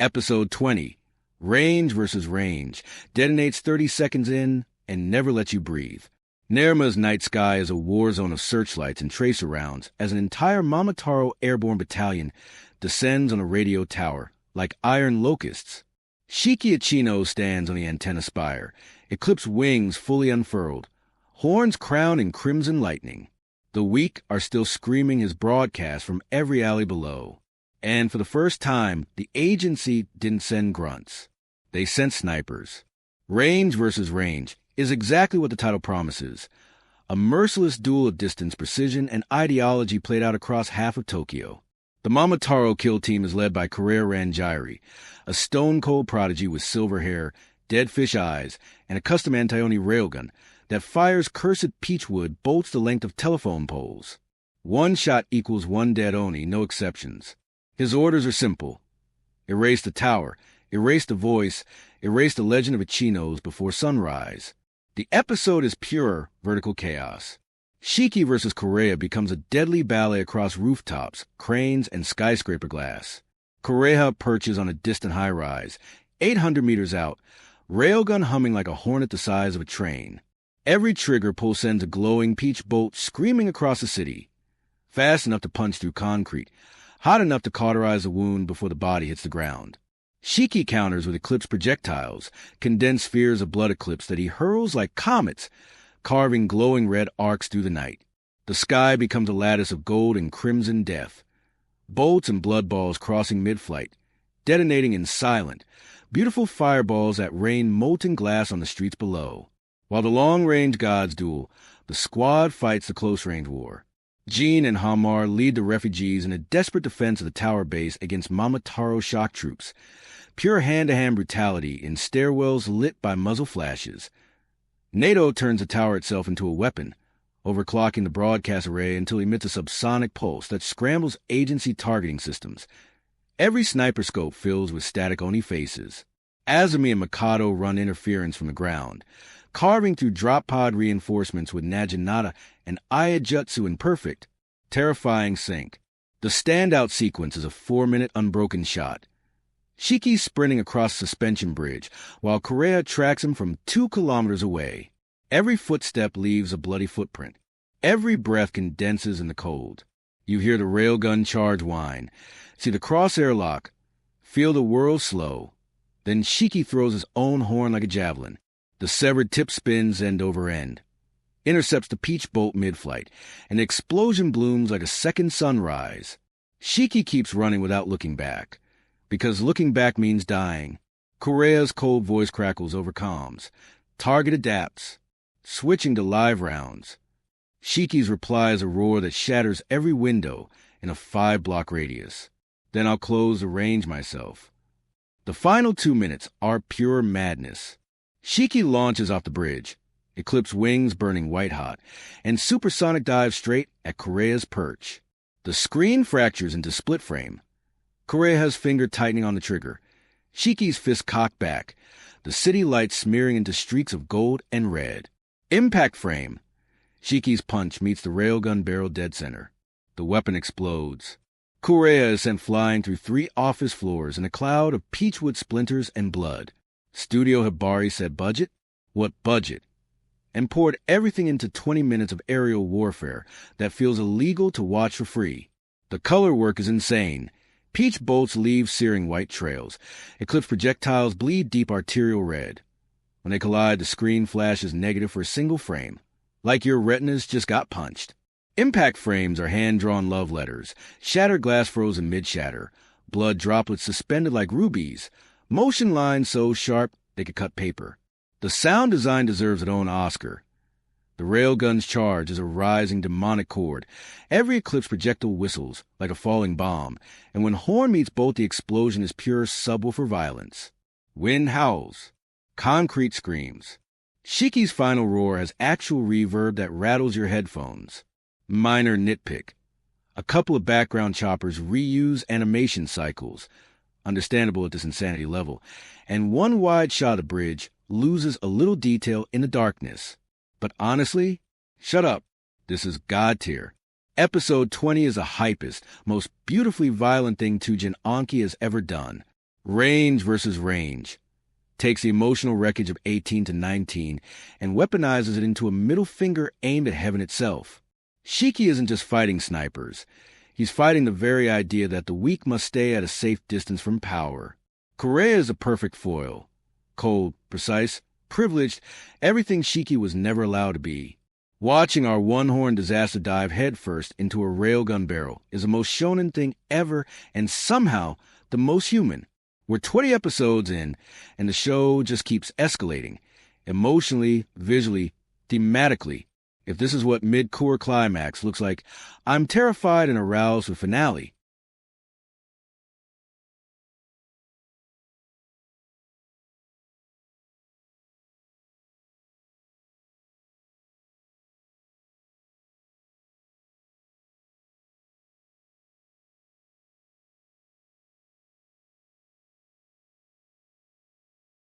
Episode 20, Range versus Range, detonates 30 seconds in and never lets you breathe. Nerma's night sky is a war zone of searchlights and tracer rounds as an entire Momotaro airborne battalion descends on a radio tower, like iron locusts. Shiki Ichino stands on the antenna spire, Eclipse wings fully unfurled, horns crowned in crimson lightning. The weak are still screaming his broadcast from every alley below. And for the first time, the agency didn't send grunts. They sent snipers. Range versus range is exactly what the title promises. A merciless duel of distance, precision, and ideology played out across half of Tokyo. The Momotaro kill team is led by Kureha Rangiri, a stone-cold prodigy with silver hair, dead fish eyes, and a custom anti-oni railgun that fires cursed peachwood bolts the length of telephone poles. One shot equals one dead oni, no exceptions. His orders are simple. Erase the tower, erase the voice, erase the legend of Ichinos before sunrise. The episode is pure vertical chaos. Shiki versus Kureha becomes a deadly ballet across rooftops, cranes, and skyscraper glass. Kureha perches on a distant high-rise, 800 meters out, railgun humming like a hornet the size of a train. Every trigger pull sends a glowing peach bolt screaming across the city. Fast enough to punch through concrete, hot enough to cauterize a wound before the body hits the ground. Shiki counters with Eclipse projectiles, condensed spheres of Blood Eclipse that he hurls like comets, carving glowing red arcs through the night. The sky becomes a lattice of gold and crimson death. Bolts and blood balls crossing mid-flight, detonating in silent, beautiful fireballs that rain molten glass on the streets below. While the long-range gods duel, the squad fights the close-range war. Jean and Hamar lead the refugees in a desperate defense of the tower base against Momotaro shock troops. Pure hand-to-hand brutality in stairwells lit by muzzle flashes. NATO turns the tower itself into a weapon, overclocking the broadcast array until it emits a subsonic pulse that scrambles agency targeting systems. Every sniper scope fills with static oni faces. Azumi and Mikado run interference from the ground, carving through drop pod reinforcements with Naginata and Ayajutsu in perfect, terrifying sync. The standout sequence is a 4-minute unbroken shot. Shiki sprinting across the suspension bridge, while Kureha tracks him from 2 kilometers away. Every footstep leaves a bloody footprint. Every breath condenses in the cold. You hear the railgun charge whine, see the crosshair lock, feel the whirl slow. Then Shiki throws his own horn like a javelin. The severed tip spins end over end, intercepts the peach bolt mid-flight, and the explosion blooms like a second sunrise. Shiki keeps running without looking back, because looking back means dying. Kureha's cold voice crackles over comms. Target adapts, switching to live rounds. Shiki's reply is a roar that shatters every window in a 5-block radius. Then I'll close the range myself. The final 2 minutes are pure madness. Shiki launches off the bridge, Eclipse wings burning white-hot, and supersonic dives straight at Kureha's perch. The screen fractures into split frame. Kureha's finger tightening on the trigger. Shiki's fist cocked back, the city lights smearing into streaks of gold and red. Impact frame. Shiki's punch meets the railgun barrel dead center. The weapon explodes. Kureha is sent flying through 3 office floors in a cloud of peachwood splinters and blood. Studio Hibari said budget? What budget? And poured everything into 20 minutes of aerial warfare that feels illegal to watch for free. The color work is insane. Peach bolts leave searing white trails. Eclipse projectiles bleed deep arterial red. When they collide, the screen flashes negative for a single frame, like your retinas just got punched. Impact frames are hand-drawn love letters, shattered glass frozen mid-shatter, blood droplets suspended like rubies, motion lines so sharp they could cut paper. The sound design deserves its own Oscar. The railgun's charge is a rising demonic chord. Every Eclipse projectile whistles like a falling bomb, and when horn meets bolt, the explosion is pure subwoofer violence. Wind howls. Concrete screams. Shiki's final roar has actual reverb that rattles your headphones. Minor nitpick. A couple of background choppers reuse animation cycles, understandable at this insanity level, and one wide shot of the bridge loses a little detail in the darkness. But honestly, shut up. This is God tier. Episode 20 is the hypest, most beautifully violent thing Tougen Anki has ever done. Range versus range takes the emotional wreckage of 18 to 19 and weaponizes it into a middle finger aimed at heaven itself. Shiki isn't just fighting snipers. He's fighting the very idea that the weak must stay at a safe distance from power. Kureha is a perfect foil. Cold, precise, privileged, everything Shiki was never allowed to be. Watching our one-horn disaster dive headfirst into a railgun barrel is the most shonen thing ever and somehow the most human. We're 20 episodes in, and the show just keeps escalating. Emotionally, visually, thematically. If this is what mid-core climax looks like, I'm terrified and aroused for finale.